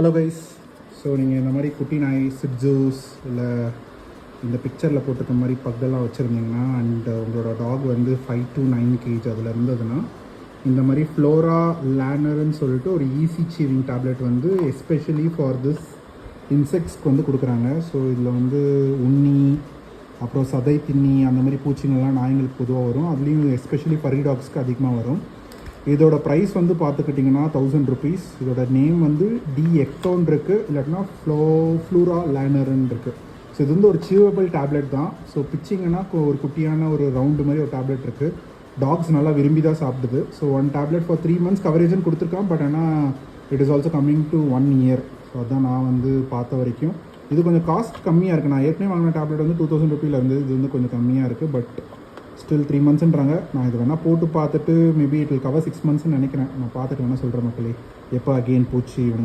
Hello guys. So நீங்கள் இந்த மாதிரி குட்டி நாய் சிட்ஜூஸ் இல்லை இந்த பிக்சரில் போட்டிருக்க மாதிரி பக்கெல்லாம் வச்சுருந்தீங்கன்னா அண்ட் உங்களோட டாக் வந்து 5 to 9 kg அதில் இருந்ததுன்னா இந்த மாதிரி ஃப்ளோரா லேனர்ன்னு சொல்லிட்டு ஒரு ஈஸி சீவிங் டேப்லெட் வந்து எஸ்பெஷலி ஃபார் திஸ் இன்செக்ட்ஸ்க்கு வந்து கொடுக்குறாங்க. ஸோ இதில் வந்து உண்ணி, அப்புறம் சதை தின்னி, அந்த மாதிரி பூச்சிங்கள்லாம் நாய்ங்களுக்கு பொதுவாக வரும். அதுலேயும் எஸ்பெஷலி ஃபர்ரி டாக்ஸ்க்கு அதிகமாக வரும். இதோட ப்ரைஸ் வந்து பார்த்துக்கிட்டிங்கன்னா 1000 rupees. இதோட நேம் வந்து எக்டோன் இருக்குது, இல்லாட்டினா ஃப்ளூரா லேனர்ன்னு இருக்குது. ஸோ இது வந்து ஒரு சீவபிள் டேப்லெட் தான். ஸோ பிச்சிங்கன்னா ஒரு குட்டியான ஒரு ரவுண்டு மாதிரி ஒரு டேப்லெட் இருக்குது. டாக்ஸ் நல்லா விரும்பி தான் சாப்பிடுது. ஸோ 1 tablet ஃபார் 3 months கவரேஜ்னு கொடுத்துருக்கான். பட் ஆனால் it is also coming to 1 year. So அதுதான் நான் வந்து பார்த்த வரைக்கும். இது கொஞ்சம் காஸ்ட் கம்மியாக இருக்குது. நான் ஏற்கனவே வாங்கின டேப்லெட் வந்து 2000 rupees இருந்தது. இது வந்து கொஞ்சம் கம்மியாக இருக்குது. But still 3 monthsன்றாங்க. நான் இது வேணால் போட்டு பார்த்துட்டு மேபி இட் வில் கவர் 6 monthsன்னு நினைக்கிறேன். நான் பார்த்துட்டு வேணால் சொல்கிறேன் மக்களே எப்போ அகெயின் பூச்சி